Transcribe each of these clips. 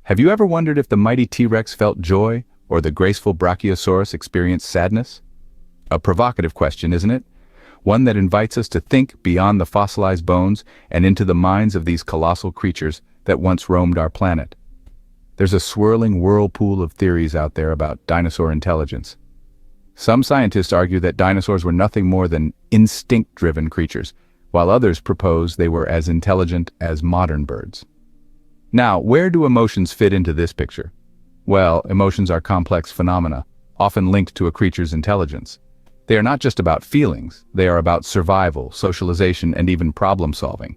Have you ever wondered if the mighty T-Rex felt joy or the graceful Brachiosaurus experienced sadness? A provocative question, isn't it? One that invites us to think beyond the fossilized bones and into the minds of these colossal creatures that once roamed our planet. There's a swirling whirlpool of theories out there about dinosaur intelligence. Some scientists argue that dinosaurs were nothing more than instinct-driven creatures, while others propose they were as intelligent as modern birds. Now, where do emotions fit into this picture? Well, emotions are complex phenomena, often linked to a creature's intelligence. They are not just about feelings, they are about survival, socialization, and even problem-solving.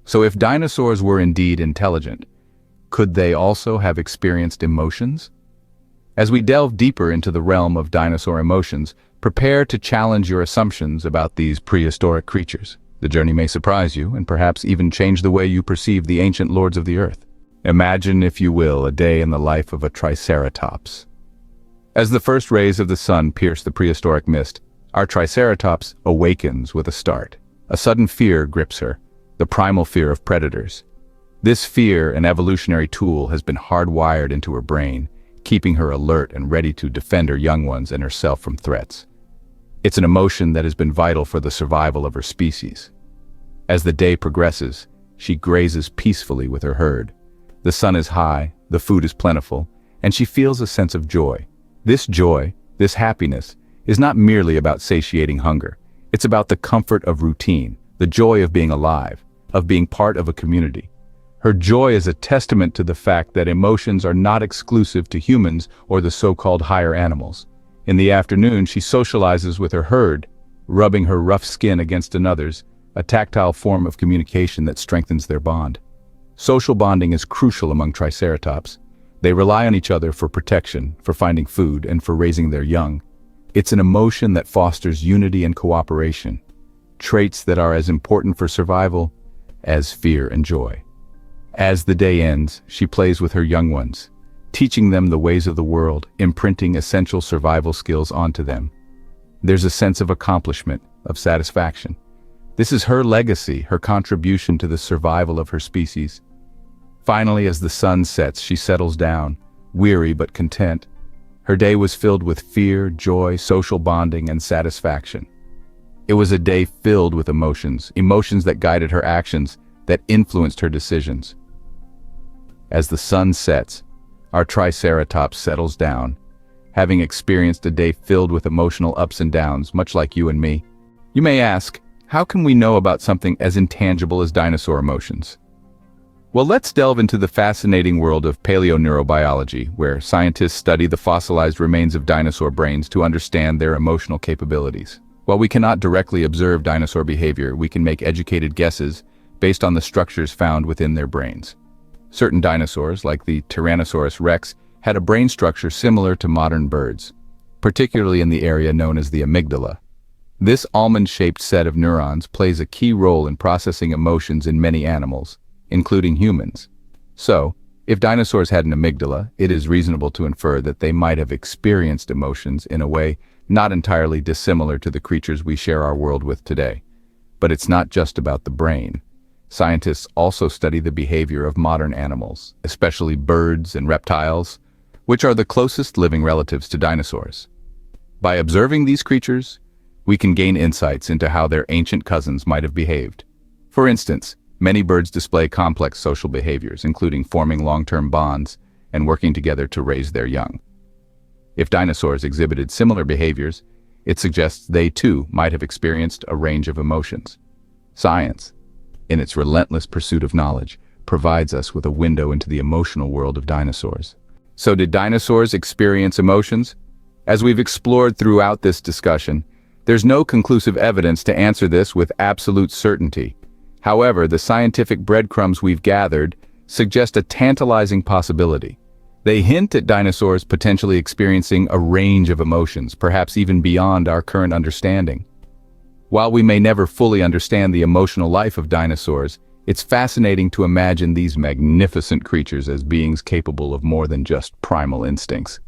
So if dinosaurs were indeed intelligent, could they also have experienced emotions? As we delve deeper into the realm of dinosaur emotions, prepare to challenge your assumptions about these prehistoric creatures. The journey may surprise you and perhaps even change the way you perceive the ancient lords of the earth. Imagine, if you will, a day in the life of a Triceratops. As the first rays of the sun pierce the prehistoric mist, our Triceratops awakens with a start. A sudden fear grips her, the primal fear of predators. This fear, an evolutionary tool, has been hardwired into her brain, keeping her alert and ready to defend her young ones and herself from threats. It's an emotion that has been vital for the survival of her species. As the day progresses, she grazes peacefully with her herd. The sun is high, the food is plentiful, and she feels a sense of joy. This joy, this happiness, is not merely about satiating hunger. It's about the comfort of routine, the joy of being alive, of being part of a community. Her joy is a testament to the fact that emotions are not exclusive to humans or the so-called higher animals. In the afternoon, she socializes with her herd, rubbing her rough skin against another's, a tactile form of communication that strengthens their bond. Social bonding is crucial among Triceratops. They rely on each other for protection, for finding food, and for raising their young. It's an emotion that fosters unity and cooperation, traits that are as important for survival as fear and joy. As the day ends, she plays with her young ones, teaching them the ways of the world, imprinting essential survival skills onto them. There's a sense of accomplishment, of satisfaction. This is her legacy, her contribution to the survival of her species. Finally, as the sun sets, she settles down, weary but content. Her day was filled with fear, joy, social bonding, and satisfaction. It was a day filled with emotions that guided her actions, that influenced her decisions. As the sun sets, our Triceratops settles down, having experienced a day filled with emotional ups and downs, much like you and me. You may ask, how can we know about something as intangible as dinosaur emotions? Well, let's delve into the fascinating world of paleoneurobiology, where scientists study the fossilized remains of dinosaur brains to understand their emotional capabilities. While we cannot directly observe dinosaur behavior, we can make educated guesses based on the structures found within their brains. Certain dinosaurs, like the Tyrannosaurus rex, had a brain structure similar to modern birds, particularly in the area known as the amygdala. This almond-shaped set of neurons plays a key role in processing emotions in many animals, including humans. So, if dinosaurs had an amygdala, it is reasonable to infer that they might have experienced emotions in a way not entirely dissimilar to the creatures we share our world with today. But it's not just about the brain. Scientists also study the behavior of modern animals, especially birds and reptiles, which are the closest living relatives to dinosaurs. By observing these creatures, we can gain insights into how their ancient cousins might have behaved. For instance, many birds display complex social behaviors, including forming long-term bonds and working together to raise their young. If dinosaurs exhibited similar behaviors, it suggests they too might have experienced a range of emotions. Science, in its relentless pursuit of knowledge, provides us with a window into the emotional world of dinosaurs. So did dinosaurs experience emotions? As we've explored throughout this discussion, there's no conclusive evidence to answer this with absolute certainty. However, the scientific breadcrumbs we've gathered suggest a tantalizing possibility. They hint at dinosaurs potentially experiencing a range of emotions, perhaps even beyond our current understanding. While we may never fully understand the emotional life of dinosaurs, it's fascinating to imagine these magnificent creatures as beings capable of more than just primal instincts.